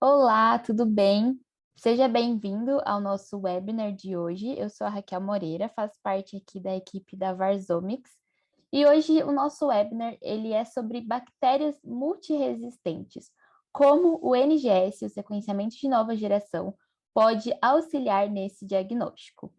Olá, tudo bem? Seja bem-vindo ao nosso webinar de hoje. Eu sou a Raquel Moreira, faço parte aqui da equipe da Varzomics. E hoje o nosso webinar ele é sobre bactérias multiresistentes. Como o NGS, o sequenciamento de nova geração, pode auxiliar nesse diagnóstico.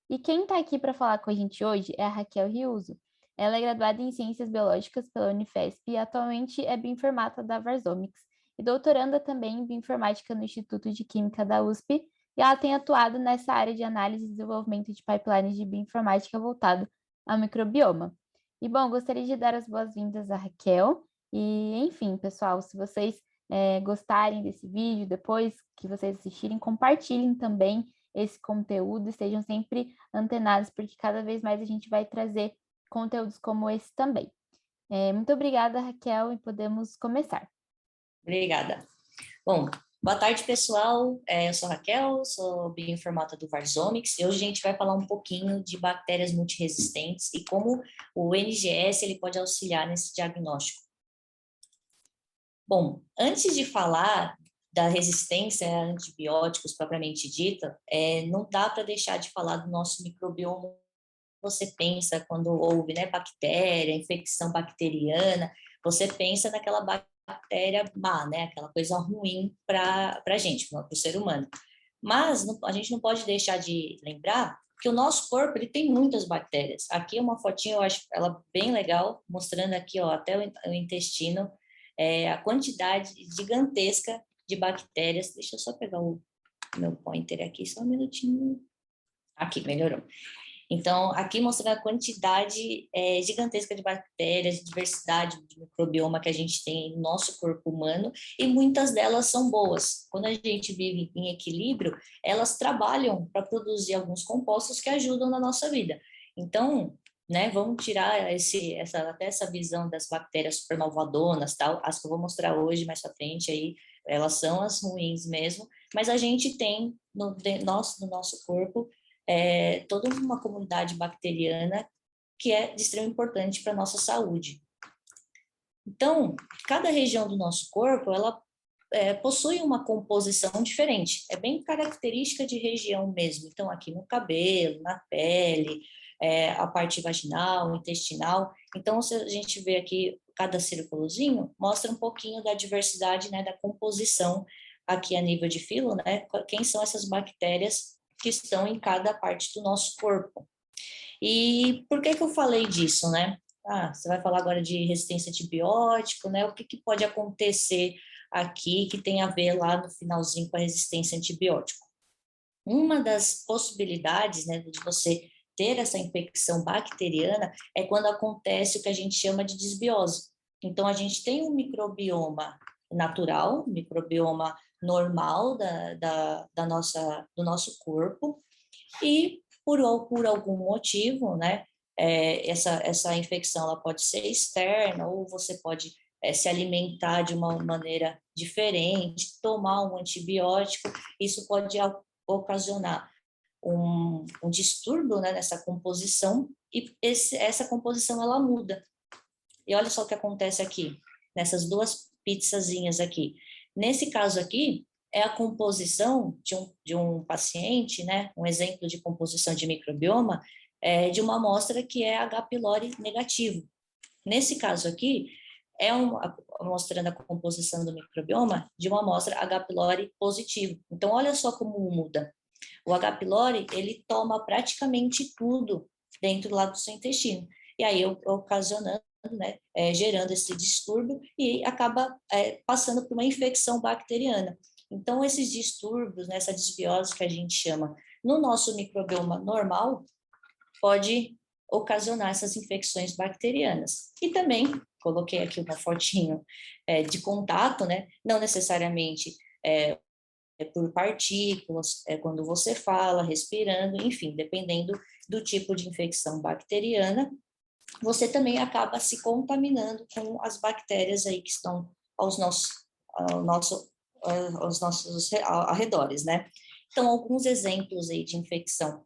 E quem está aqui para falar com a gente hoje é a Raquel Riuso. Ela é graduada em Ciências Biológicas pela Unifesp e atualmente é bioinformata da Varzomics e doutoranda também em bioinformática no Instituto de Química da USP, e ela tem atuado nessa área de análise e desenvolvimento de pipelines de bioinformática voltado ao microbioma. E bom, gostaria de dar as boas-vindas à Raquel. E, enfim, pessoal, se vocês gostarem desse vídeo, depois que vocês assistirem, compartilhem também esse conteúdo, estejam sempre antenados, porque cada vez mais a gente vai trazer conteúdos como esse também. Muito obrigada, Raquel, e podemos começar. Obrigada. Bom, boa tarde, pessoal. Eu sou a Raquel, sou bioinformata do Varzomics e hoje a gente vai falar um pouquinho de bactérias multiresistentes e como o NGS ele pode auxiliar nesse diagnóstico. Bom, antes de falar da resistência a antibióticos propriamente dita, não dá para deixar de falar do nosso microbioma. Você pensa quando ouve, né, bactéria, infecção bacteriana, você pensa naquela bactéria má, né, aquela coisa ruim para a gente, para o ser humano. Mas a gente não pode deixar de lembrar que o nosso corpo ele tem muitas bactérias. Aqui é uma fotinha, eu acho ela bem legal, mostrando aqui ó, até o intestino, a quantidade gigantesca de bactérias. Deixa eu só pegar o meu pointer aqui, só um minutinho. Aqui, melhorou. Então, aqui mostrando a quantidade gigantesca de bactérias, diversidade de microbioma que a gente tem no nosso corpo humano, e muitas delas são boas. Quando a gente vive em equilíbrio, elas trabalham para produzir alguns compostos que ajudam na nossa vida. Então, né, vamos tirar até essa visão das bactérias super malvadonas, tal, as que eu vou mostrar hoje mais para frente aí, elas são as ruins mesmo, mas a gente tem no nosso corpo toda uma comunidade bacteriana que é de extrema importância para a nossa saúde. Então, cada região do nosso corpo, ela possui uma composição diferente, é bem característica de região mesmo. Então, aqui no cabelo, na pele, a parte vaginal, intestinal. Então, se a gente vê aqui cada círculozinho, mostra um pouquinho da diversidade, né, da composição aqui a nível de filo, né, quem são essas bactérias que estão em cada parte do nosso corpo. E por que eu falei disso, né? Você vai falar agora de resistência a antibiótico, né? O que pode acontecer aqui que tem a ver lá no finalzinho com a resistência a antibiótico? Uma das possibilidades, né, de você ter essa infecção bacteriana é quando acontece o que a gente chama de desbiose. Então, a gente tem um microbioma natural, microbioma normal do nosso corpo, e por algum motivo, né, essa infecção ela pode ser externa, ou você pode se alimentar de uma maneira diferente, tomar um antibiótico, isso pode ocasionar um distúrbio, né, nessa composição, e essa composição ela muda. E olha só o que acontece aqui, nessas duas pizzazinhas aqui. Nesse caso aqui, é a composição de um paciente, né, um exemplo de composição de microbioma, de uma amostra que é H. pylori negativo. Nesse caso aqui, mostrando a composição do microbioma de uma amostra H. pylori positivo. Então, olha só como muda. O H. pylori, ele toma praticamente tudo dentro lá do seu intestino. E aí, ocasionando, né, gerando esse distúrbio e acaba passando por uma infecção bacteriana. Então, esses distúrbios, né, essa desbiose que a gente chama no nosso microbioma normal, pode ocasionar essas infecções bacterianas. E também, coloquei aqui uma fotinho de contato, né, não necessariamente por partículas, quando você fala, respirando, enfim, dependendo do tipo de infecção bacteriana, você também acaba se contaminando com as bactérias aí que estão aos nossos arredores, né? Então, alguns exemplos aí de infecção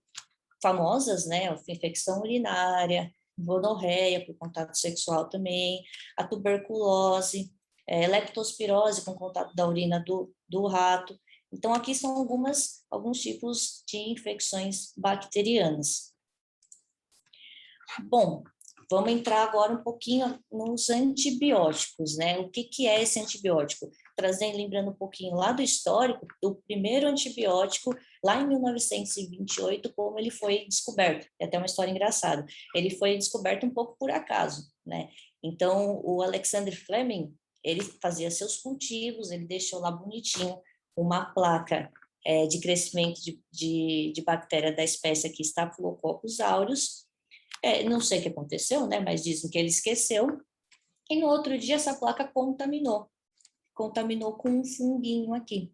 famosas, né? A infecção urinária, gonorreia por contato sexual também, a tuberculose, leptospirose com contato da urina do rato. Então, aqui são alguns tipos de infecções bacterianas. Bom, vamos entrar agora um pouquinho nos antibióticos, né? O que é esse antibiótico? Lembrando um pouquinho lá do histórico, do primeiro antibiótico, lá em 1928, como ele foi descoberto. É até uma história engraçada. Ele foi descoberto um pouco por acaso, né? Então, o Alexander Fleming, ele fazia seus cultivos, ele deixou lá bonitinho uma placa de crescimento de bactéria da espécie aqui, Staphylococcus aureus. Não sei o que aconteceu, né? Mas dizem que ele esqueceu. E no outro dia essa placa contaminou com um funguinho aqui.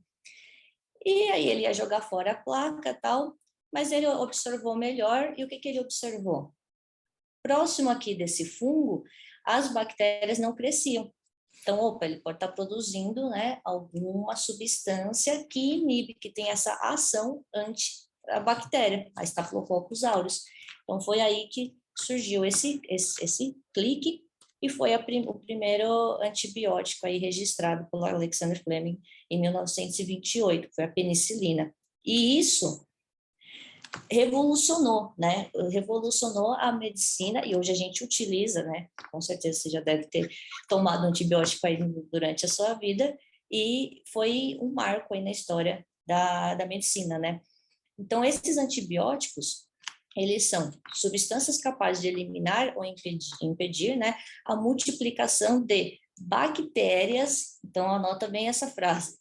E aí ele ia jogar fora a placa, tal, mas ele observou melhor, e o que ele observou? Próximo aqui desse fungo, as bactérias não cresciam. Então, opa, ele pode estar produzindo, né, alguma substância que inibe, que tem essa ação anti a bactéria, a Staphylococcus aureus. Então, foi aí que surgiu esse clique, e foi o primeiro antibiótico aí registrado pelo Alexander Fleming em 1928, foi a penicilina. E isso revolucionou, né? Revolucionou a medicina, e hoje a gente utiliza, né? Com certeza você já deve ter tomado antibiótico aí durante a sua vida, e foi um marco aí na história da medicina, né? Então, esses antibióticos, eles são substâncias capazes de eliminar ou impedir, né, a multiplicação de bactérias. Então, anota bem essa frase: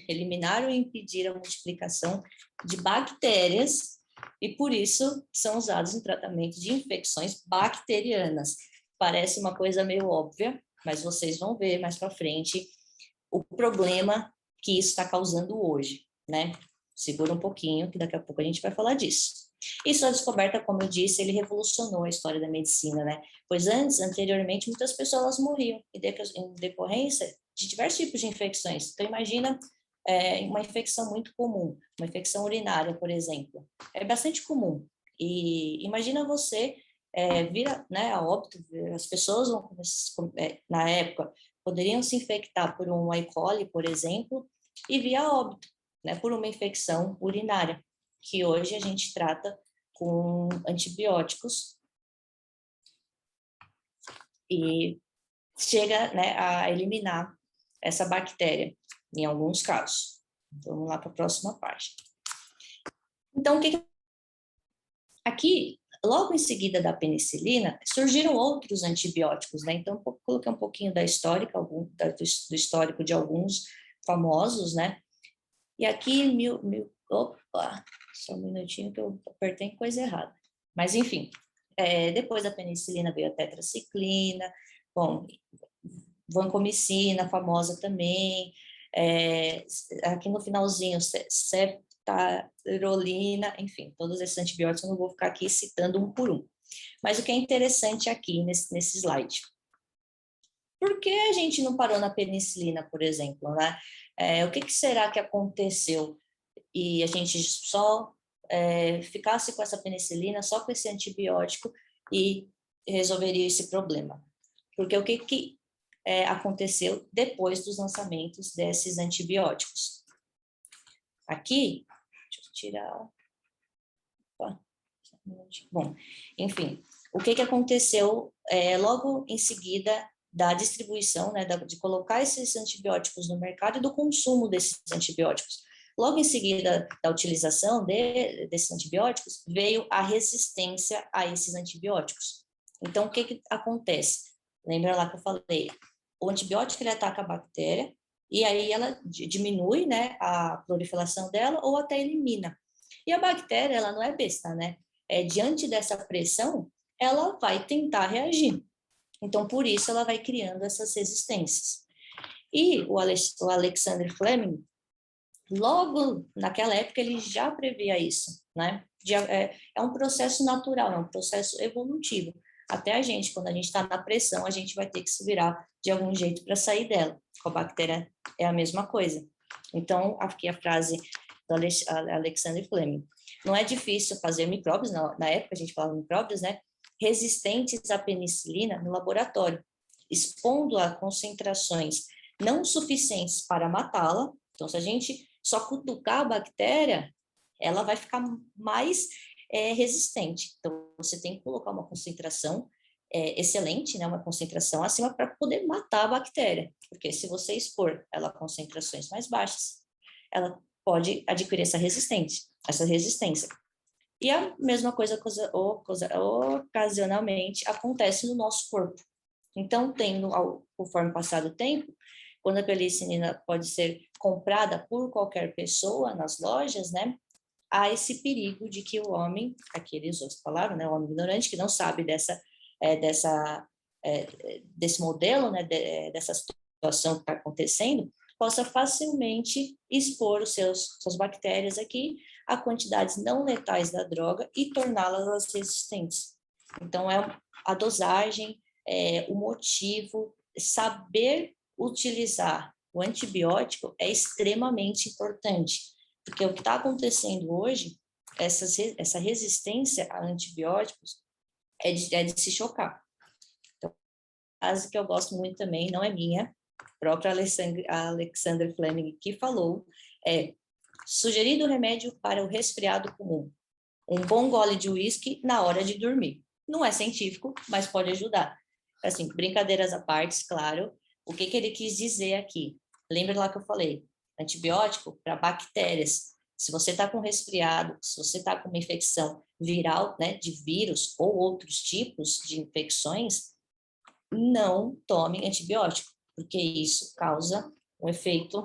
eliminar ou impedir a multiplicação de bactérias, e por isso são usados em tratamento de infecções bacterianas. Parece uma coisa meio óbvia, mas vocês vão ver mais para frente o problema que isso está causando hoje, né? Segura um pouquinho, que daqui a pouco a gente vai falar disso. E sua descoberta, como eu disse, ele revolucionou a história da medicina, né? Pois anteriormente, muitas pessoas morriam em decorrência de diversos tipos de infecções. Então, imagina uma infecção muito comum, uma infecção urinária, por exemplo. É bastante comum. E imagina você vir, né, a óbito, as pessoas na época poderiam se infectar por um E. coli, por exemplo, e vir a óbito, né, por uma infecção urinária, que hoje a gente trata com antibióticos e chega, né, a eliminar essa bactéria, em alguns casos. Vamos lá para a próxima página. Então, aqui, logo em seguida da penicilina, surgiram outros antibióticos, né? Então, coloquei um pouquinho da história, do histórico de alguns famosos, né? E aqui, opa, só um minutinho que eu apertei coisa errada. Mas, enfim, depois da penicilina veio a tetraciclina, bom, vancomicina, famosa também, aqui no finalzinho, ceftarolina, enfim, todos esses antibióticos eu não vou ficar aqui citando um por um. Mas o que é interessante aqui nesse slide, por que a gente não parou na penicilina, por exemplo, né? O que será que aconteceu e a gente só ficasse com essa penicilina, só com esse antibiótico, e resolveria esse problema? Porque o que aconteceu depois dos lançamentos desses antibióticos? Aqui, deixa eu tirar... Opa, bom, enfim, o que aconteceu logo em seguida da distribuição, né, de colocar esses antibióticos no mercado e do consumo desses antibióticos? Logo em seguida da utilização desses antibióticos, veio a resistência a esses antibióticos. Então, o que acontece? Lembra lá que eu falei? O antibiótico, ele ataca a bactéria, e aí ela diminui, né, a proliferação dela, ou até elimina. E a bactéria, ela não é besta, né? Diante dessa pressão, ela vai tentar reagir. Então, por isso, ela vai criando essas resistências. E o Alexander Fleming, logo naquela época, ele já previa isso, né? É um processo natural, é um processo evolutivo. Até a gente, quando a gente está na pressão, a gente vai ter que se virar de algum jeito para sair dela. Com a bactéria é a mesma coisa. Então, aqui a frase do Alexander Fleming: não é difícil fazer micróbios, na época a gente falava micróbios, né? Resistentes à penicilina no laboratório. expondo a concentrações não suficientes para matá-la. Então, se a gente só cutucar a bactéria, ela vai ficar mais resistente. Então, você tem que colocar uma concentração excelente, né, uma concentração acima para poder matar a bactéria, porque se você expor ela a concentrações mais baixas, ela pode adquirir essa resistência. E a mesma coisa ocasionalmente acontece no nosso corpo. Então, conforme passar o tempo, quando a penicilina pode ser comprada por qualquer pessoa nas lojas, né, há esse perigo de que o homem, aqueles outros falaram, né, o homem ignorante que não sabe desse modelo, né, dessa situação que está acontecendo, possa facilmente expor suas bactérias aqui a quantidades não letais da droga e torná-las resistentes. Então, a dosagem, o motivo, saber utilizar o antibiótico é extremamente importante, porque o que está acontecendo hoje, essa resistência a antibióticos é de se chocar. Então, a frase que eu gosto muito também, não é minha, a própria Alexander Fleming que falou, sugerido remédio para o resfriado comum, um bom gole de uísque na hora de dormir. Não é científico, mas pode ajudar. Assim, brincadeiras à parte, claro. O que ele quis dizer aqui? Lembra lá que eu falei? Antibiótico para bactérias. Se você está com resfriado, se você está com uma infecção viral, né, de vírus ou outros tipos de infecções, não tome antibiótico, porque isso causa um efeito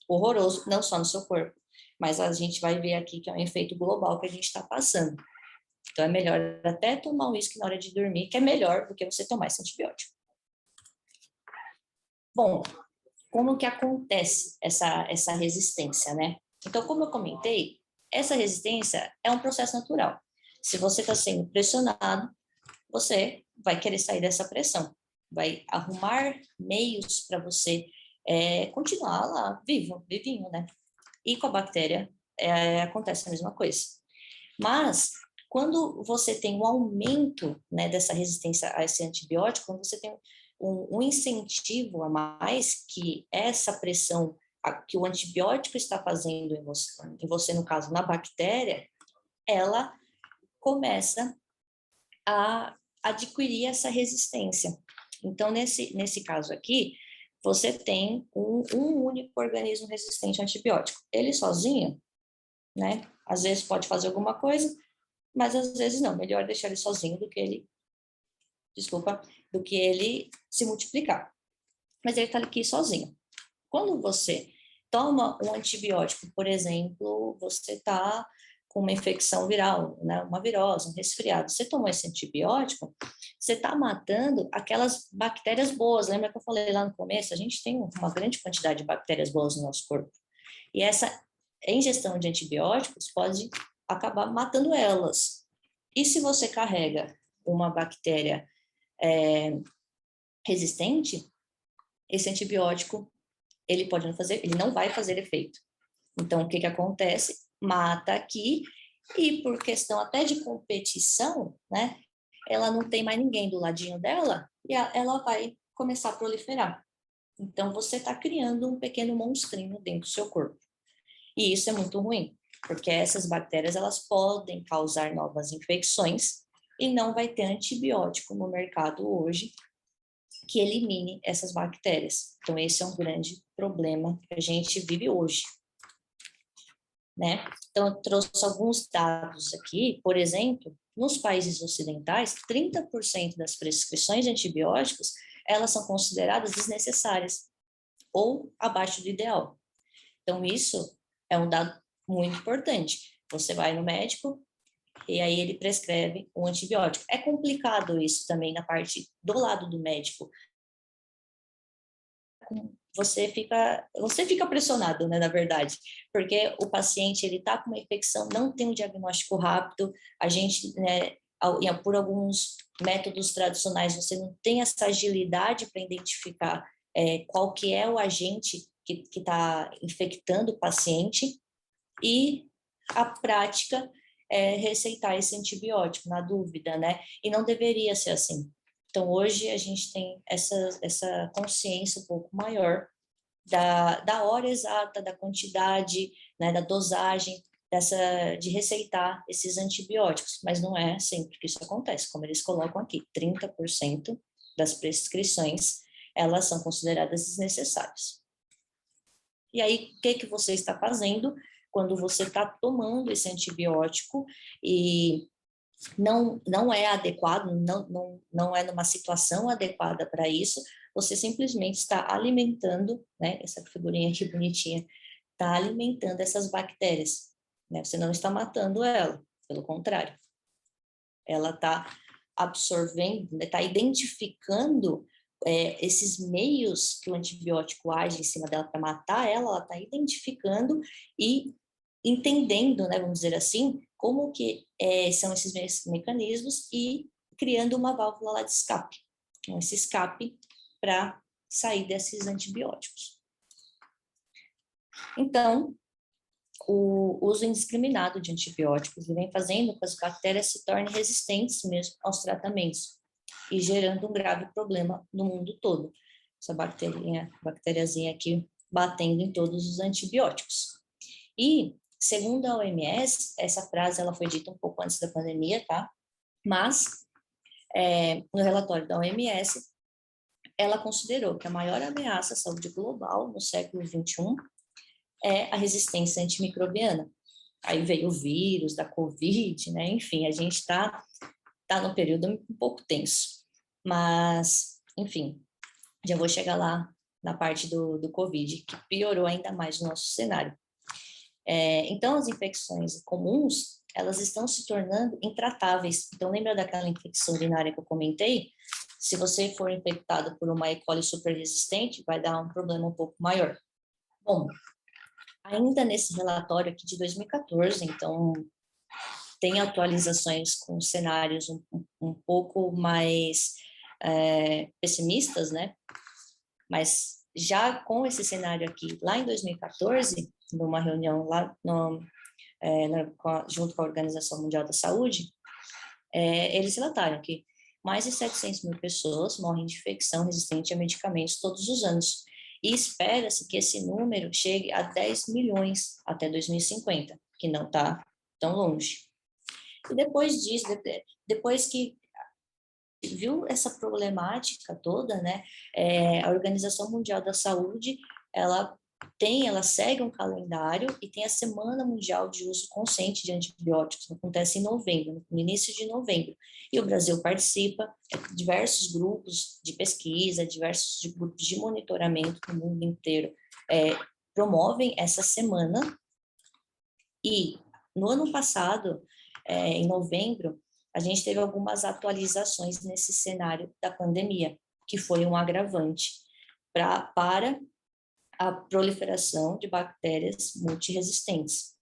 horroroso, não só no seu corpo, mas a gente vai ver aqui que é um efeito global que a gente está passando. Então, é melhor até tomar um uísque na hora de dormir, que é melhor do que você tomar esse antibiótico. Bom, como que acontece essa resistência, né? Então, como eu comentei, essa resistência é um processo natural. Se você está sendo pressionado, você vai querer sair dessa pressão, vai arrumar meios para você continuar lá vivinho, né? E com a bactéria acontece a mesma coisa. Mas, quando você tem um aumento, né, dessa resistência a esse antibiótico, quando você tem um incentivo a mais, que essa pressão que o antibiótico está fazendo em você, no caso, na bactéria, ela começa a adquirir essa resistência. Então, nesse caso aqui, você tem um único organismo resistente ao antibiótico. Ele sozinho, né, às vezes pode fazer alguma coisa, mas às vezes não. Melhor deixar ele sozinho do que ele se multiplicar. Mas ele está aqui sozinho. Quando você toma um antibiótico, por exemplo, você está com uma infecção viral, né, uma virose, um resfriado, você tomou esse antibiótico, você está matando aquelas bactérias boas. Lembra que eu falei lá no começo? A gente tem uma grande quantidade de bactérias boas no nosso corpo. E essa ingestão de antibióticos pode acabar matando elas. E se você carrega uma bactéria resistente, esse antibiótico ele não vai fazer efeito. Então, o que acontece? Mata aqui, e por questão até de competição, né, ela não tem mais ninguém do ladinho dela, e ela vai começar a proliferar. Então, você está criando um pequeno monstrinho dentro do seu corpo. E isso é muito ruim, porque essas bactérias elas podem causar novas infecções, e não vai ter antibiótico no mercado hoje que elimine essas bactérias. Então, esse é um grande problema que a gente vive hoje, né? Então, eu trouxe alguns dados aqui. Por exemplo, nos países ocidentais, 30% das prescrições de antibióticos, elas são consideradas desnecessárias ou abaixo do ideal. Então, isso é um dado muito importante. Você vai no médico e aí ele prescreve um antibiótico. É complicado isso também na parte do lado do médico. Você fica pressionado, né, na verdade, porque o paciente ele está com uma infecção, não tem um diagnóstico rápido, a gente, né, por alguns métodos tradicionais, você não tem essa agilidade para identificar qual que é o agente que está infectando o paciente, e a prática é receitar esse antibiótico, na dúvida, né, e não deveria ser assim. Então, hoje a gente tem essa consciência um pouco maior da hora exata, da quantidade, né, da dosagem, de receitar esses antibióticos, mas não é sempre que isso acontece, como eles colocam aqui, 30% das prescrições, elas são consideradas desnecessárias. E aí, o que você está fazendo quando você está tomando esse antibiótico e não é adequado, não é numa situação adequada para isso, você simplesmente está alimentando, né, essa figurinha aqui bonitinha, está alimentando essas bactérias, né, você não está matando ela, pelo contrário, ela está absorvendo, está identificando esses meios que o antibiótico age em cima dela para matar ela, ela está identificando e entendendo, né, vamos dizer assim, como que são esses mecanismos e criando uma válvula lá de escape, esse escape para sair desses antibióticos. Então, o uso indiscriminado de antibióticos vem fazendo com que as bactérias se tornem resistentes mesmo aos tratamentos e gerando um grave problema no mundo todo. Essa bactériazinha aqui batendo em todos os antibióticos. E, segundo a OMS, essa frase ela foi dita um pouco antes da pandemia, tá? Mas, no relatório da OMS, ela considerou que a maior ameaça à saúde global no século XXI é a resistência antimicrobiana. Aí veio o vírus da Covid, né? Enfim, a gente tá num período um pouco tenso. Mas, enfim, já vou chegar lá na parte do Covid, que piorou ainda mais o nosso cenário. Então, as infecções comuns, elas estão se tornando intratáveis. Então, lembra daquela infecção urinária que eu comentei? Se você for infectado por uma E. coli super resistente, vai dar um problema um pouco maior. Bom, ainda nesse relatório aqui de 2014, então tem atualizações com cenários um pouco mais pessimistas, né? Mas já com esse cenário aqui, lá em 2014, numa reunião lá junto com a Organização Mundial da Saúde, eles relataram que mais de 700 mil pessoas morrem de infecção resistente a medicamentos todos os anos. E espera-se que esse número chegue a 10 milhões até 2050, que não está tão longe. E depois disso, depois que viu essa problemática toda, né, a Organização Mundial da Saúde, ela segue um calendário e tem a Semana Mundial de Uso Consciente de Antibióticos, que acontece em novembro, no início de novembro. E o Brasil participa, diversos grupos de pesquisa, diversos grupos de monitoramento no mundo inteiro promovem essa semana. E no ano passado, em novembro, a gente teve algumas atualizações nesse cenário da pandemia, que foi um agravante para a proliferação de bactérias multiresistentes.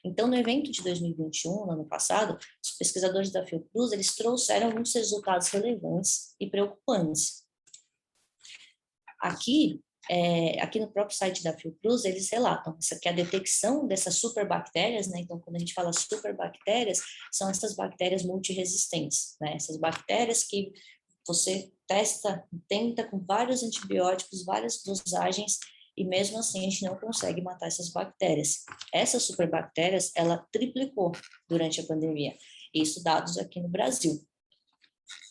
Então, no evento de 2021, no ano passado, os pesquisadores da Fiocruz, eles trouxeram alguns resultados relevantes e preocupantes. Aqui no próprio site da Fiocruz, eles relatam que a detecção dessas superbactérias, né? Então, quando a gente fala superbactérias, são essas bactérias multiresistentes, né? Essas bactérias que você tenta com vários antibióticos, várias dosagens, e mesmo assim a gente não consegue matar essas bactérias. Essas superbactérias, ela triplicou durante a pandemia. Isso dados aqui no Brasil.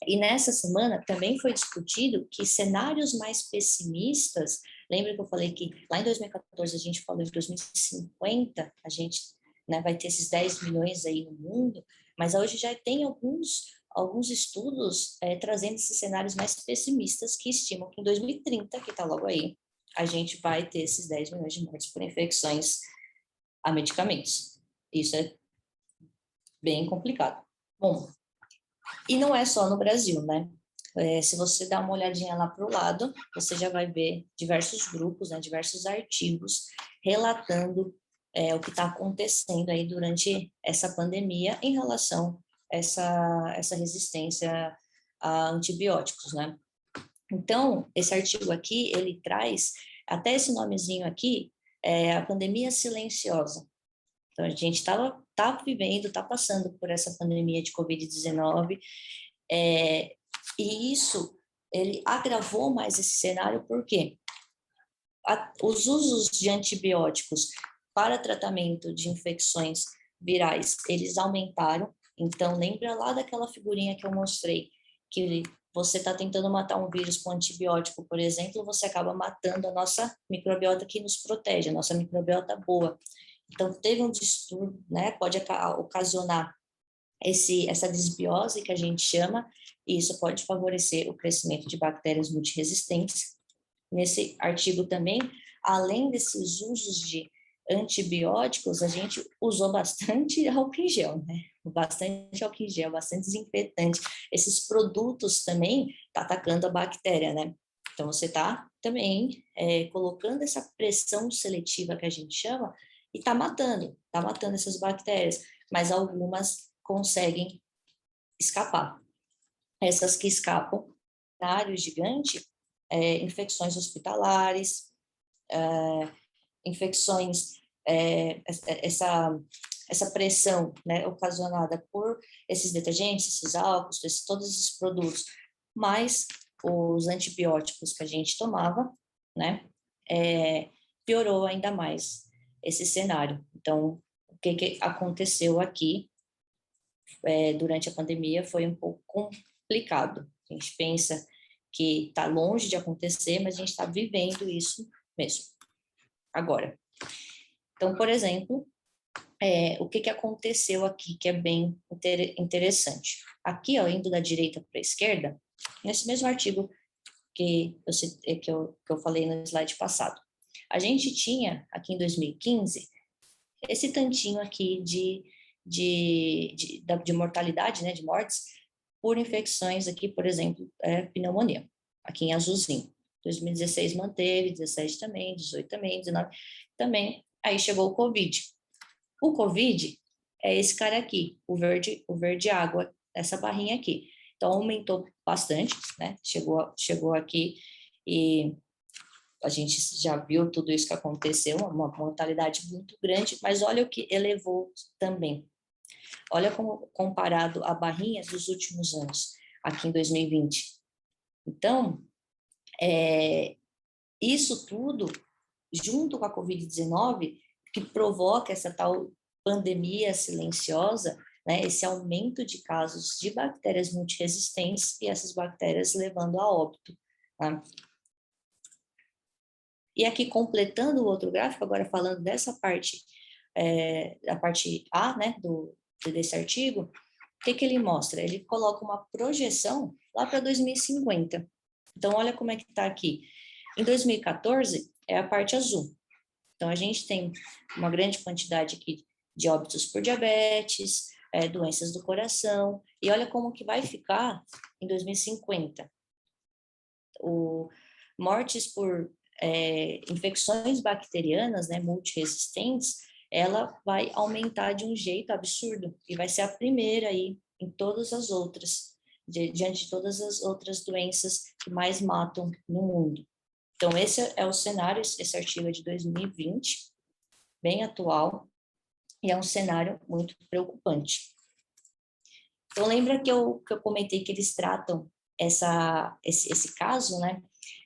E nessa semana também foi discutido que cenários mais pessimistas, lembra que eu falei que lá em 2014 a gente falou em 2050 a gente, né, vai ter esses 10 milhões aí no mundo, mas hoje já tem alguns estudos trazendo esses cenários mais pessimistas que estimam que em 2030, que está logo aí, a gente vai ter esses 10 milhões de mortes por infecções a medicamentos. Isso é bem complicado. Bom, e não é só no Brasil, né? Se você dá uma olhadinha lá para o lado, você já vai ver diversos grupos, né, diversos artigos relatando o que está acontecendo aí durante essa pandemia em relação a essa resistência a antibióticos, né? Então, esse artigo aqui, ele traz até esse nomezinho aqui, a pandemia silenciosa. Então, a gente tá vivendo, está passando por essa pandemia de Covid-19, E isso, ele agravou mais esse cenário, porque os usos de antibióticos para tratamento de infecções virais, eles aumentaram. Então, lembra lá daquela figurinha que eu mostrei, que você está tentando matar um vírus com antibiótico, por exemplo, você acaba matando a nossa microbiota que nos protege, a nossa microbiota boa. Então, teve um distúrbio, né? Pode ocasionar essa desbiose que a gente chama, e isso pode favorecer o crescimento de bactérias multiresistentes. Nesse artigo também, além desses usos de antibióticos, a gente usou bastante álcool em gel, né? Bastante álcool em gel, bastante desinfetante. Esses produtos também tá atacando a bactéria, né? Então, você está também colocando essa pressão seletiva que a gente chama e tá matando essas bactérias, mas algumas conseguem escapar. Essas que escapam, cenário gigante, infecções hospitalares, infecções, essa pressão, né, ocasionada por esses detergentes, esses álcools, todos esses produtos, mais os antibióticos que a gente tomava, né, piorou ainda mais esse cenário. Então, o que aconteceu aqui durante a pandemia foi um pouco complicado. A gente pensa que está longe de acontecer, mas a gente está vivendo isso mesmo, agora. Então, por exemplo, o que aconteceu aqui, que é bem interessante. Aqui, ó, indo da direita para a esquerda, nesse mesmo artigo que eu falei no slide passado, a gente tinha, aqui em 2015, esse tantinho aqui de mortalidade, né, de mortes, por infecções aqui, por exemplo, pneumonia, aqui em azulzinho. 2016 manteve, 17 também, 18 também, 19 também. Aí chegou o Covid. O Covid é esse cara aqui, o verde água, essa barrinha aqui. Então, aumentou bastante, né? Chegou aqui e a gente já viu tudo isso que aconteceu, uma mortalidade muito grande, mas olha o que elevou também. Olha como comparado à barrinha dos últimos anos, aqui em 2020. Então, isso tudo, junto com a Covid-19, que provoca essa tal pandemia silenciosa, né, esse aumento de casos de bactérias multiresistentes e essas bactérias levando a óbito. Tá? E aqui, completando o outro gráfico, agora falando dessa parte, a parte A, né, desse artigo, o que ele mostra? Ele coloca uma projeção lá para 2050. Então, olha como é que está aqui. Em 2014, é a parte azul. Então, a gente tem uma grande quantidade aqui de óbitos por diabetes, doenças do coração, e olha como que vai ficar em 2050. Mortes por infecções bacterianas, né, multiresistentes, ela vai aumentar de um jeito absurdo, e vai ser a primeira aí em todas as outras, diante de todas as outras doenças que mais matam no mundo. Então, esse é o cenário, esse artigo é de 2020, bem atual, e é um cenário muito preocupante. Então, lembra que eu comentei que eles tratam esse caso, né,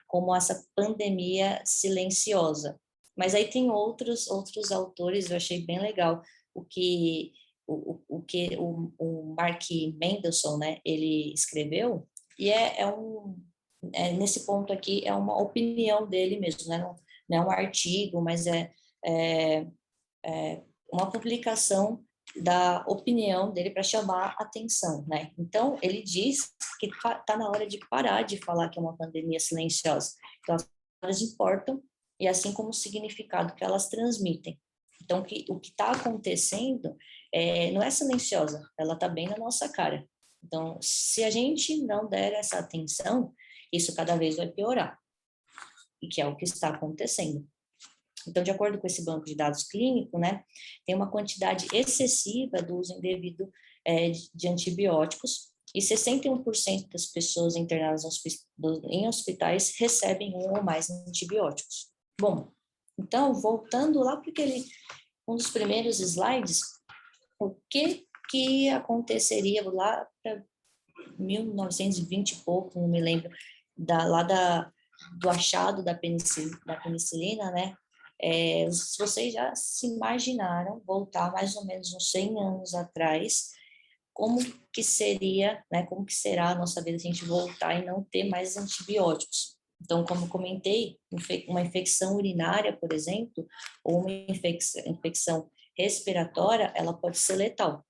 como essa pandemia silenciosa. Mas aí tem outros autores, eu achei bem legal, o que o Mark Mendelson, né, ele escreveu, e nesse ponto aqui é uma opinião dele mesmo, né, não é um artigo, mas é uma publicação da opinião dele para chamar atenção, né? Então, ele diz que está na hora de parar de falar que é uma pandemia silenciosa. Então, as palavras importam, e assim como o significado que elas transmitem. Então, o que está acontecendo não é silenciosa, ela está bem na nossa cara. Então, se a gente não der essa atenção, isso cada vez vai piorar, e que é o que está acontecendo. Então, de acordo com esse banco de dados clínico, né, tem uma quantidade excessiva do uso indevido de antibióticos, e 61% das pessoas internadas em hospitais recebem um ou mais antibióticos. Bom, então, voltando lá para um dos primeiros slides, o que aconteceria lá para 1920 e pouco, não me lembro, do achado da penicilina, né? Se vocês já se imaginaram voltar mais ou menos uns 100 anos atrás, como que seria, né? Como que será a nossa vida se a gente voltar e não ter mais antibióticos? Então, como eu comentei, uma infecção urinária, por exemplo, ou uma infecção respiratória, ela pode ser letal,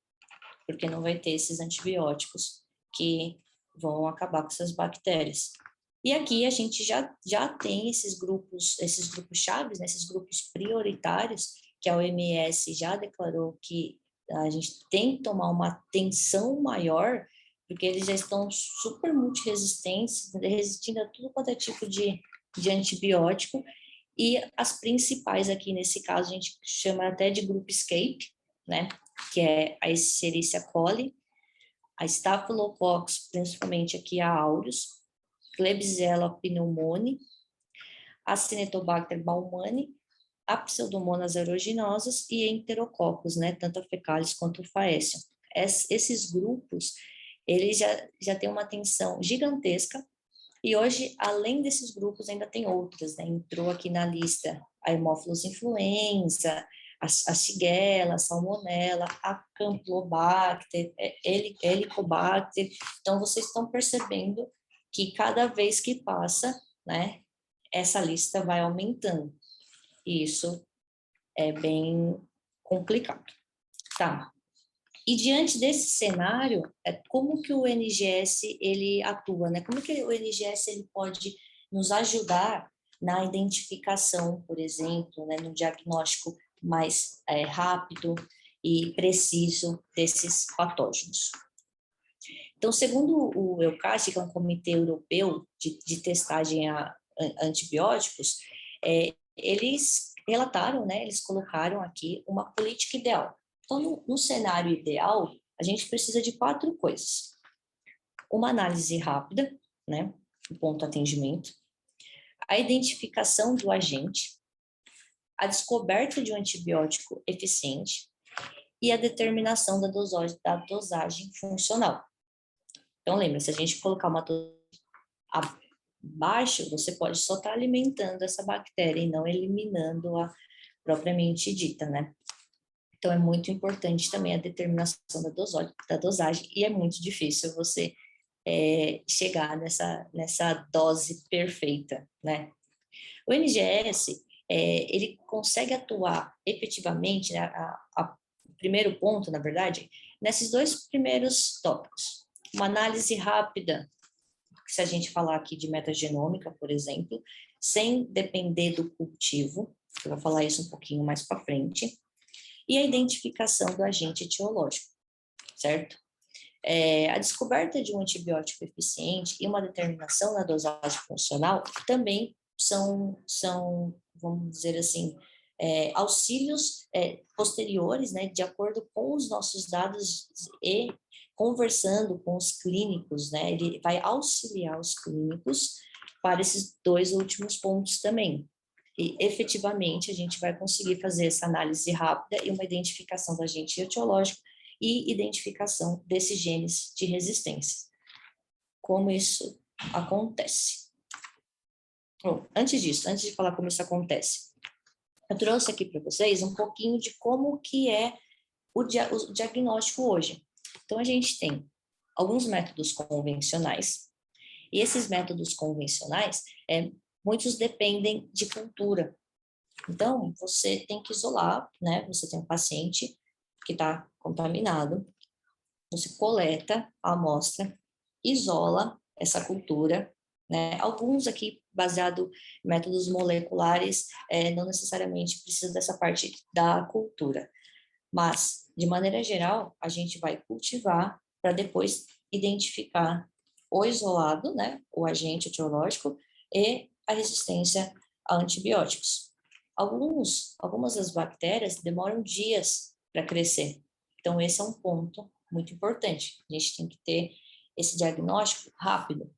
porque não vai ter esses antibióticos que vão acabar com essas bactérias. E aqui a gente já tem esses grupos chaves, né, esses grupos prioritários, que a OMS já declarou que a gente tem que tomar uma atenção maior, porque eles já estão super multiresistentes, resistindo a tudo quanto é tipo de antibiótico, e as principais aqui, nesse caso, a gente chama até de grupo escape, né, que é a Escherichia coli, a Staphylococcus, principalmente aqui a aureus, Klebsiella pneumoniae, a Cinetobacter baumannii, a Pseudomonas aeruginosa e Enterococcus, né, tanto a fecalis quanto o faecium. Esses grupos, eles já têm uma atenção gigantesca, e hoje, além desses grupos, ainda tem outras, né? Entrou aqui na lista a Haemophilus influenza, a Shigella, a Salmonella, a Campylobacter, Helicobacter. Então, vocês estão percebendo que cada vez que passa, né, essa lista vai aumentando. E isso é bem complicado. Tá. E diante desse cenário, como que o NGS ele atua, né? Como que o NGS ele pode nos ajudar na identificação, por exemplo, né, no diagnóstico mais rápido e preciso desses patógenos? Então, segundo o EUCAT, que é um comitê europeu de testagem a antibióticos, eles relataram, né, eles colocaram aqui uma política ideal. Então, no cenário ideal, a gente precisa de 4 coisas. Uma análise rápida, né, do ponto atendimento, a identificação do agente, a descoberta de um antibiótico eficiente e a determinação da dosagem funcional. Então, lembra, se a gente colocar uma dosagem abaixo, você pode só estar alimentando essa bactéria e não eliminando-a propriamente dita, né? Então, é muito importante também a determinação da dosagem, e é muito difícil você chegar nessa dose perfeita, né? O NGS, ele consegue atuar efetivamente, né, o primeiro ponto, na verdade, nesses 2 primeiros tópicos. Uma análise rápida, se a gente falar aqui de metagenômica, por exemplo, sem depender do cultivo, eu vou falar isso um pouquinho mais para frente, e a identificação do agente etiológico, certo? A descoberta de um antibiótico eficiente e uma determinação na dosagem funcional também são vamos dizer assim, auxílios posteriores, né, de acordo com os nossos dados e conversando com os clínicos, né, ele vai auxiliar os clínicos para esses 2 últimos pontos também. E, efetivamente, a gente vai conseguir fazer essa análise rápida e uma identificação do agente etiológico e identificação desses genes de resistência. Como isso acontece? Bom, antes de falar como isso acontece, eu trouxe aqui para vocês um pouquinho de como que é o diagnóstico hoje. Então, a gente tem alguns métodos convencionais, e esses métodos convencionais, muitos dependem de cultura. Então, você tem que isolar, né? Você tem um paciente que está contaminado, você coleta a amostra, isola essa cultura, né? Alguns aqui, baseado em métodos moleculares, não necessariamente precisa dessa parte da cultura, mas, de maneira geral, a gente vai cultivar para depois identificar o isolado, né? O agente etiológico e a resistência a antibióticos. Algumas das bactérias demoram dias para crescer. Então, esse é um ponto muito importante. A gente tem que ter esse diagnóstico rápido.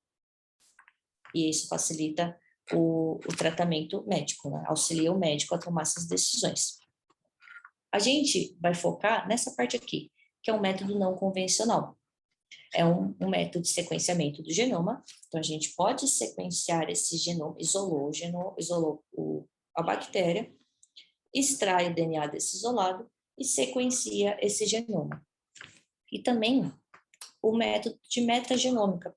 E isso facilita o tratamento médico, né? Auxilia o médico a tomar essas decisões. A gente vai focar nessa parte aqui, que é um método não convencional. É um método de sequenciamento do genoma. Então, a gente pode sequenciar esse genoma, isolou a bactéria, extrai o DNA desse isolado e sequencia esse genoma. E também o método de metagenômica.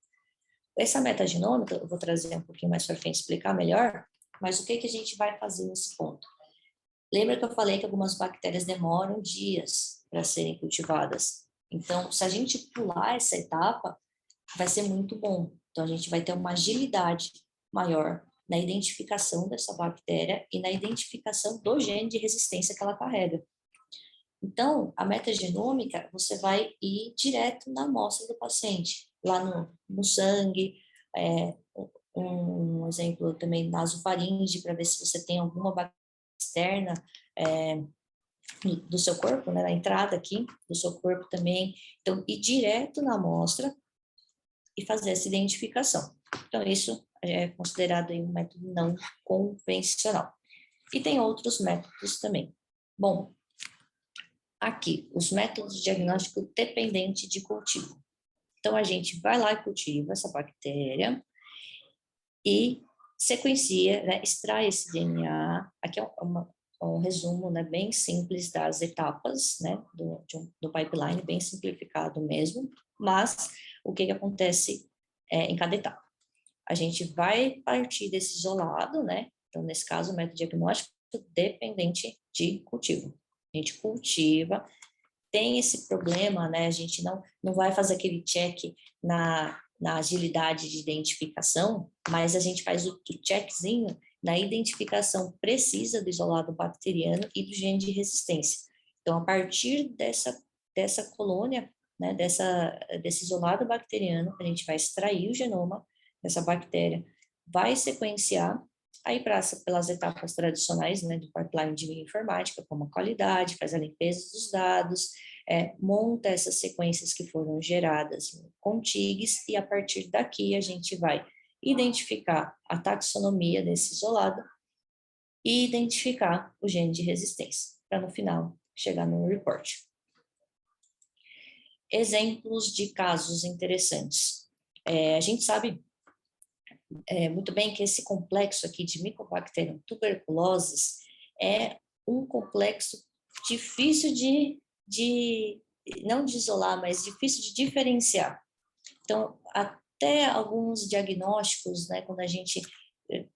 Essa metagenômica, eu vou trazer um pouquinho mais para frente, explicar melhor, mas o que a gente vai fazer nesse ponto? Lembra que eu falei que algumas bactérias demoram dias para serem cultivadas? Então, se a gente pular essa etapa, vai ser muito bom. Então, a gente vai ter uma agilidade maior na identificação dessa bactéria e na identificação do gene de resistência que ela carrega. Então, a metagenômica, você vai ir direto na amostra do paciente, lá no sangue, um exemplo também nasofaringe, para ver se você tem alguma bactéria externa do seu corpo, né, na entrada aqui do seu corpo também. Então, ir direto na amostra e fazer essa identificação. Então, isso é considerado um método não convencional. E tem outros métodos também. Bom, aqui, os métodos de diagnóstico dependente de cultivo. Então, a gente vai lá e cultiva essa bactéria e sequencia, né, extrai esse DNA. Aqui é um resumo, né, bem simples das etapas, né, do pipeline, bem simplificado mesmo, mas o que acontece em cada etapa? A gente vai partir desse isolado, né, então nesse caso o método diagnóstico dependente de cultivo. A gente cultiva, tem esse problema, né, a gente não vai fazer aquele check na agilidade de identificação, mas a gente faz o checkzinho na identificação precisa do isolado bacteriano e do gene de resistência. Então, a partir dessa colônia, né, desse isolado bacteriano, a gente vai extrair o genoma dessa bactéria, vai sequenciar, aí passa pelas etapas tradicionais, né, do pipeline de bioinformática, como a qualidade, faz a limpeza dos dados, monta essas sequências que foram geradas com TIGs, e a partir daqui a gente vai identificar a taxonomia desse isolado e identificar o gene de resistência, para no final chegar no report. Exemplos de casos interessantes. A gente sabe muito bem que esse complexo aqui de Mycobacterium tuberculosis é um complexo difícil não de isolar, mas difícil de diferenciar. Então, até alguns diagnósticos, né, quando a gente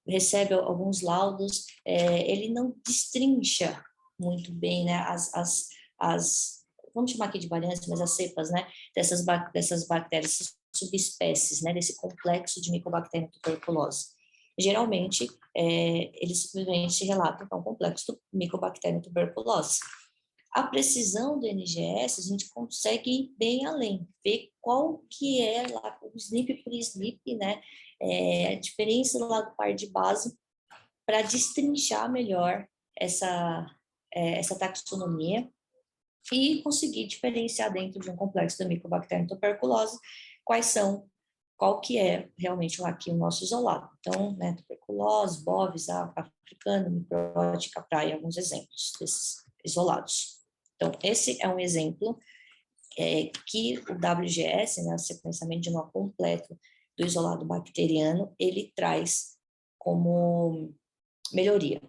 recebe alguns laudos, ele não destrincha muito bem, né, vamos chamar aqui de variantes, mas as cepas, né, dessas bactérias, subespécies, né, desse complexo de Mycobacterium tuberculose. Geralmente, eles simplesmente relatam que é um complexo do Mycobacterium tuberculose. A precisão do NGS, a gente consegue ir bem além, ver qual que é lá, o SNP por SNP, né, a diferença lá do par de base, para destrinchar melhor essa taxonomia e conseguir diferenciar dentro de um complexo da Mycobacterium tuberculose qual que é realmente aqui o nosso isolado. Então, né, tuberculose, bovis, africana, micrótica, praia, alguns exemplos desses isolados. Então, esse é um exemplo que o WGS, né, o sequenciamento de genoma completo do isolado bacteriano, ele traz como melhoria.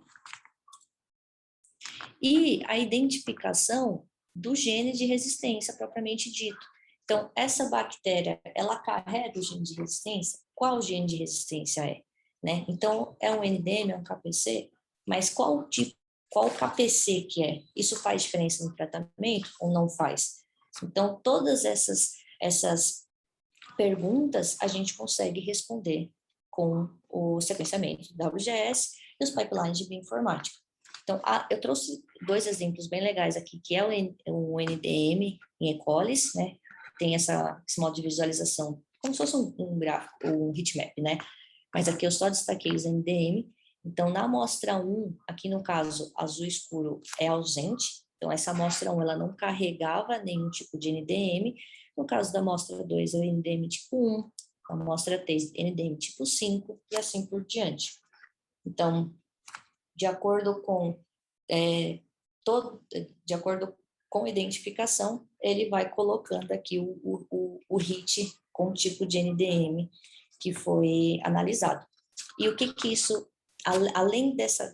E a identificação do gene de resistência propriamente dito. Então, essa bactéria, ela carrega o gene de resistência? Qual gene de resistência é? Né? Então, é um NDM, é um KPC, mas qual KPC que é? Isso faz diferença no tratamento ou não faz? Então, todas essas perguntas a gente consegue responder com o sequenciamento do WGS e os pipelines de bioinformática. Então, eu trouxe 2 exemplos bem legais aqui, que é o NDM em E. coli, né? Tem esse modo de visualização, como se fosse um gráfico, um heatmap, né? Mas aqui eu só destaquei os NDM. Então, na amostra 1, aqui no caso, azul escuro é ausente. Então, essa amostra 1, ela não carregava nenhum tipo de NDM. No caso da amostra 2, é o NDM tipo 1. A amostra 3, NDM tipo 5, e assim por diante. Então, de acordo com com identificação, ele vai colocando aqui o hit com o tipo de NDM que foi analisado. E o que isso, além dessa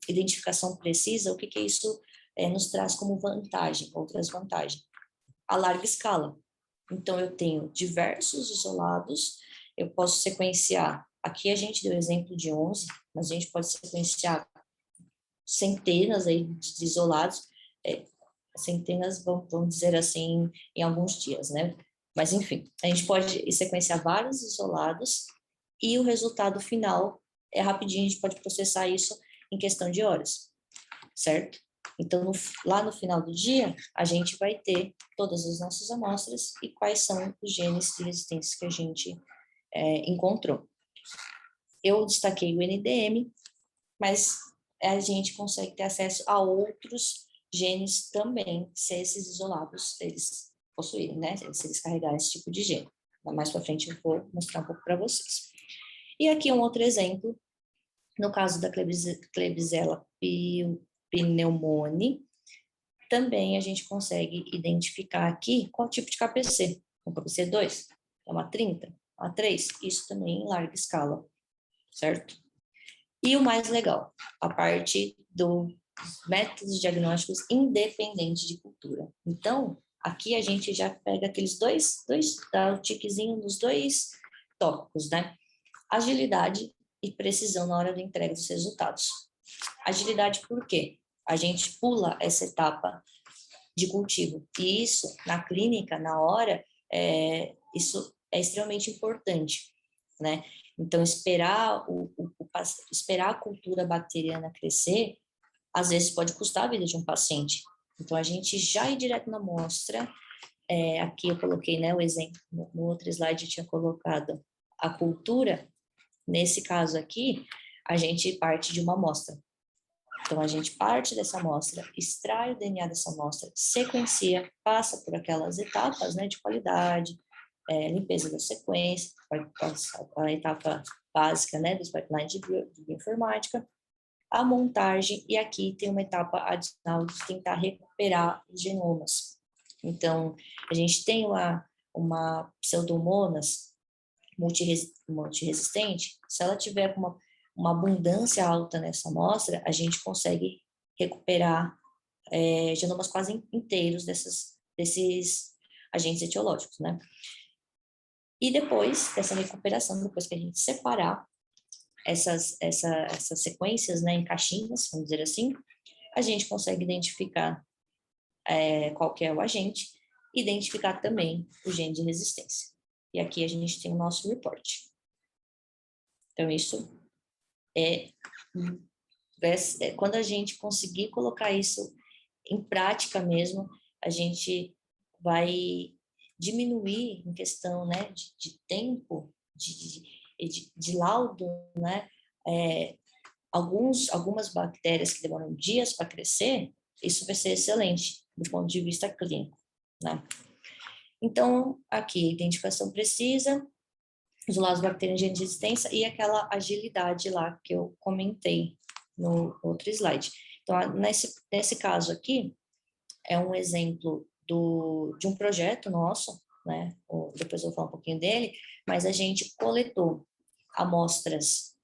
identificação precisa, o que isso nos traz como vantagem, outras vantagens? A larga escala. Então, eu tenho diversos isolados, eu posso sequenciar, aqui a gente deu exemplo de 11, mas a gente pode sequenciar centenas aí de isolados, centenas, vamos dizer assim, em alguns dias, né? Mas, enfim, a gente pode sequenciar vários isolados e o resultado final é rapidinho, a gente pode processar isso em questão de horas, certo? Então, lá no final do dia, a gente vai ter todas as nossas amostras e quais são os genes de resistência que a gente encontrou. Eu destaquei o NDM, mas a gente consegue ter acesso a outros genes também, se esses isolados eles possuírem, né? Se eles carregarem esse tipo de gene. Mais para frente eu vou mostrar um pouco para vocês. E aqui um outro exemplo, no caso da Klebsiella pneumoniae, também a gente consegue identificar aqui qual tipo de KPC. Um KPC2, é uma 30, uma 3, isso também em larga escala, certo? E o mais legal, a parte dos métodos diagnósticos independentes de cultura. Então, aqui a gente já pega aqueles dá o tiquezinho nos dois tópicos, né? Agilidade e precisão na hora da entrega dos resultados. Agilidade por quê? A gente pula essa etapa de cultivo. E isso, na clínica, na hora, isso é extremamente importante, né? Então, esperar a cultura bacteriana crescer, às vezes pode custar a vida de um paciente. Então, a gente já ir direto na amostra, aqui eu coloquei, né, o exemplo, no outro slide eu tinha colocado a cultura, nesse caso aqui, a gente parte de uma amostra. Então, a gente parte dessa amostra, extrai o DNA dessa amostra, sequencia, passa por aquelas etapas, né, de qualidade, limpeza da sequência, a etapa básica, né, dos pipelines de bioinformática, a montagem, e aqui tem uma etapa adicional de tentar recuperar os genomas. Então, a gente tem uma Pseudomonas multiresistente, se ela tiver uma abundância alta nessa amostra, a gente consegue recuperar genomas quase inteiros desses agentes etiológicos, né? E depois dessa recuperação, depois que a gente separar essas sequências, né, em caixinhas, vamos dizer assim, a gente consegue identificar qual que é o agente, identificar também o gene de resistência. E aqui a gente tem o nosso report. Então, isso quando a gente conseguir colocar isso em prática mesmo, a gente vai diminuir em questão, né, de tempo, de laudo, né, algumas bactérias que demoram dias para crescer, isso vai ser excelente do ponto de vista clínico, né? Então, aqui, identificação precisa, isolados bacterianos de resistência e aquela agilidade lá que eu comentei no outro slide. Então, nesse caso aqui, é um exemplo de um projeto nosso, né? Depois eu vou falar um pouquinho dele, mas a gente coletou amostras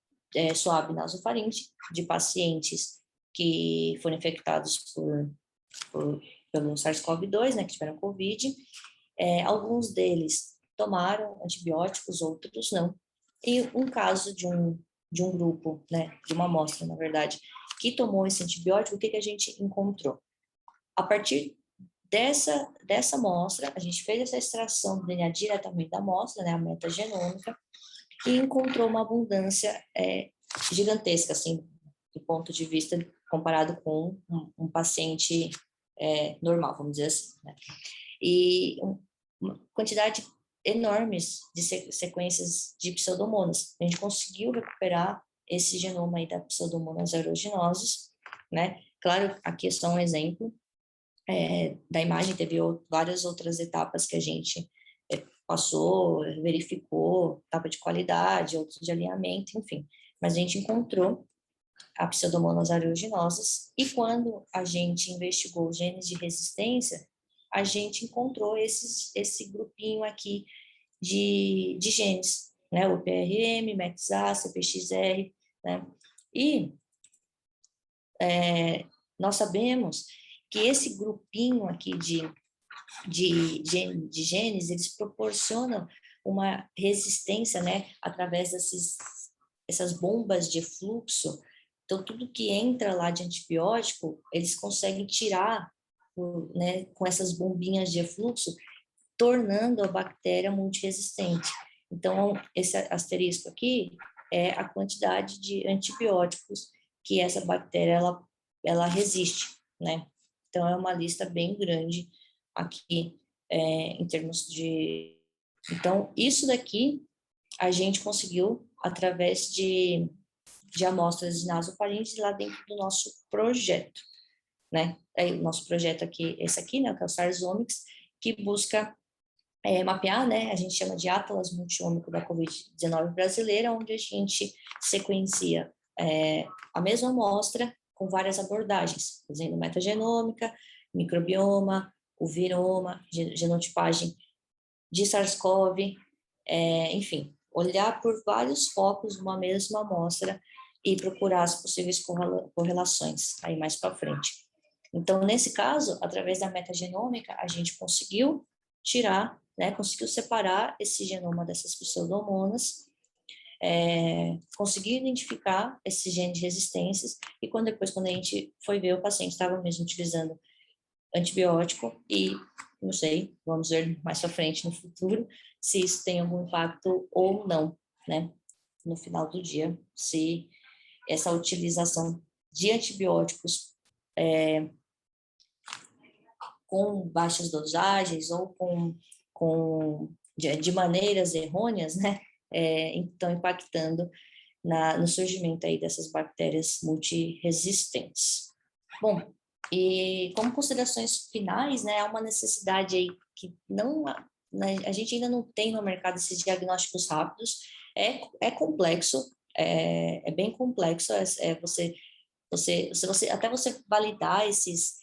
suave nasofaríngea de pacientes que foram infectados pelo SARS-CoV-2, né? Que tiveram COVID. Alguns deles tomaram antibióticos, outros não. E um caso de um grupo, né, de uma amostra, na verdade, que tomou esse antibiótico, o que a gente encontrou? A partir dessa amostra, a gente fez essa extração do DNA diretamente da amostra, né, a metagenômica, e encontrou uma abundância gigantesca, assim, do ponto de vista comparado com um paciente normal, vamos dizer assim, né? E uma quantidade enormes de sequências de pseudomonas. A gente conseguiu recuperar esse genoma aí da Pseudomonas aeruginosus, né? Claro, aqui é só um exemplo da imagem, teve várias outras etapas que a gente passou, verificou, etapa de qualidade, outros de alinhamento, enfim. Mas a gente encontrou a Pseudomonas aeruginosa, e quando a gente investigou os genes de resistência, a gente encontrou esse grupinho aqui de genes, né? O PRM, MEX-A, CPXR, né? E nós sabemos que esse grupinho aqui de genes, eles proporcionam uma resistência, né? Através essas bombas de fluxo. Então, tudo que entra lá de antibiótico, eles conseguem tirar, né, com essas bombinhas de fluxo, tornando a bactéria multiresistente. Então, esse asterisco aqui é a quantidade de antibióticos que essa bactéria ela resiste, né? Então, é uma lista bem grande aqui em termos de... Então, isso daqui a gente conseguiu através de amostras de nasofaringe lá dentro do nosso projeto, né? Aí, o nosso projeto aqui, esse aqui, né, que é o SARS-Omics, que busca mapear, né, a gente chama de Atlas Multiômico da Covid-19 brasileira, onde a gente sequencia a mesma amostra com várias abordagens, fazendo metagenômica, microbioma, o viroma, genotipagem de SARS-CoV, enfim, olhar por vários focos numa mesma amostra e procurar as possíveis correlações aí mais para frente. Então, nesse caso, através da metagenômica, a gente conseguiu tirar, né, conseguiu separar esse genoma dessas pseudomonas, conseguiu identificar esse gene de resistências, e depois, quando a gente foi ver, o paciente estava mesmo utilizando antibiótico, e não sei, vamos ver mais para frente no futuro, se isso tem algum impacto ou não, né, no final do dia, se essa utilização de antibióticos com baixas dosagens ou de maneiras errôneas, né, estão impactando no surgimento aí dessas bactérias multiresistentes. Bom, e como considerações finais, né, há uma necessidade aí que não, né, a gente ainda não tem no mercado esses diagnósticos rápidos, é complexo, é bem complexo, até você validar esses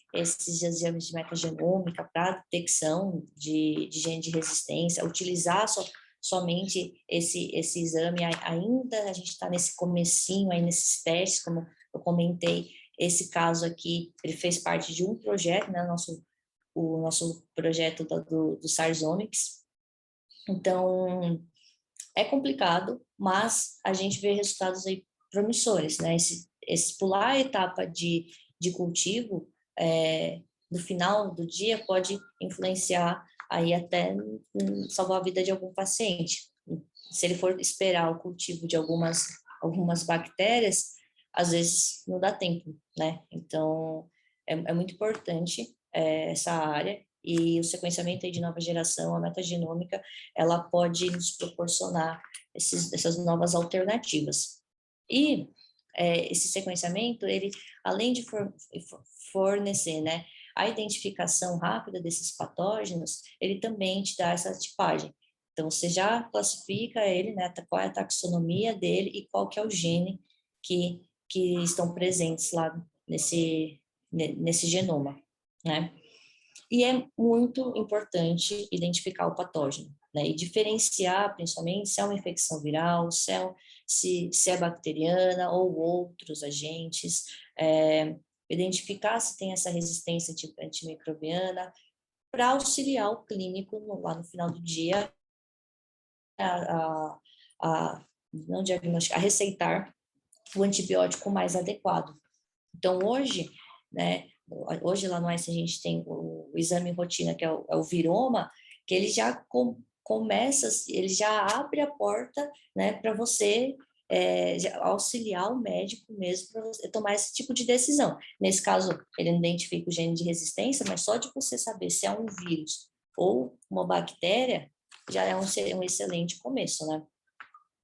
exames de metagenômica para detecção de gene de resistência, utilizar somente esse exame, ainda a gente está nesse comecinho, aí nesses testes, como eu comentei, esse caso aqui, ele fez parte de um projeto, né, o nosso projeto do SARS-Omics. Então, é complicado, mas a gente vê resultados aí promissores, né? Esse pular a etapa de cultivo, no final do dia, pode influenciar aí até salvar a vida de algum paciente. Se ele for esperar o cultivo de algumas bactérias, às vezes não dá tempo, né? Então, é muito importante essa área, e o sequenciamento aí de nova geração, a metagenômica, ela pode nos proporcionar essas novas alternativas. E esse sequenciamento, ele, além de fornecer, né, a identificação rápida desses patógenos, ele também te dá essa tipagem. Então, você já classifica ele, né, qual é a taxonomia dele e qual que é o gene que estão presentes lá nesse genoma, né? E é muito importante identificar o patógeno, né? E diferenciar, principalmente, se é uma infecção viral, se é bacteriana ou outros agentes, identificar se tem essa resistência antimicrobiana, para auxiliar o clínico lá no final do dia não diagnosticar, a receitar o antibiótico mais adequado. Então, hoje, né, hoje lá no AS a gente tem o exame rotina, que é o viroma, que ele já começa, ele já abre a porta, né, para você auxiliar o médico mesmo para você tomar esse tipo de decisão. Nesse caso, ele não identifica o gene de resistência, mas só de você saber se é um vírus ou uma bactéria, já é um excelente começo, né?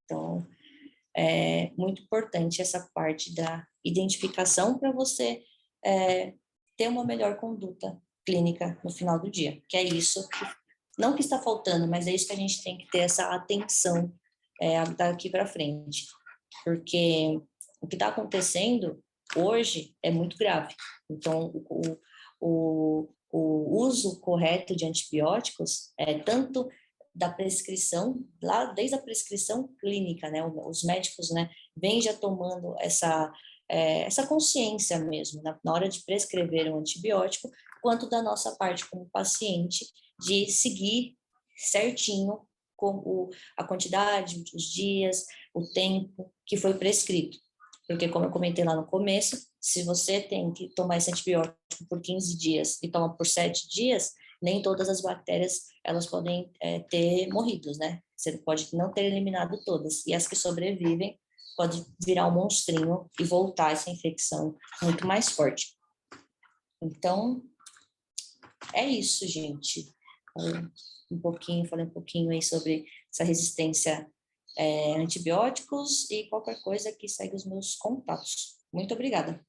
Então, é muito importante essa parte da identificação para você ter uma melhor conduta clínica no final do dia, que é isso, não que está faltando, mas é isso que a gente tem que ter essa atenção daqui para frente, porque O que está acontecendo hoje é muito grave. Então, o uso correto de antibióticos tanto da prescrição, lá desde a prescrição clínica, né? Os médicos, né, vêm já tomando essa consciência mesmo, na hora de prescrever um antibiótico, quanto da nossa parte como paciente, de seguir certinho a quantidade, os dias, o tempo que foi prescrito. Porque, como eu comentei lá no começo, se você tem que tomar esse antibiótico por 15 dias e toma por 7 dias, nem todas as bactérias elas podem ter morrido, né? Você pode não ter eliminado todas. E as que sobrevivem pode virar um monstrinho e voltar essa infecção muito mais forte. Então, é isso, gente. Falei um pouquinho aí sobre essa resistência a antibióticos e qualquer coisa que segue os meus contatos. Muito obrigada.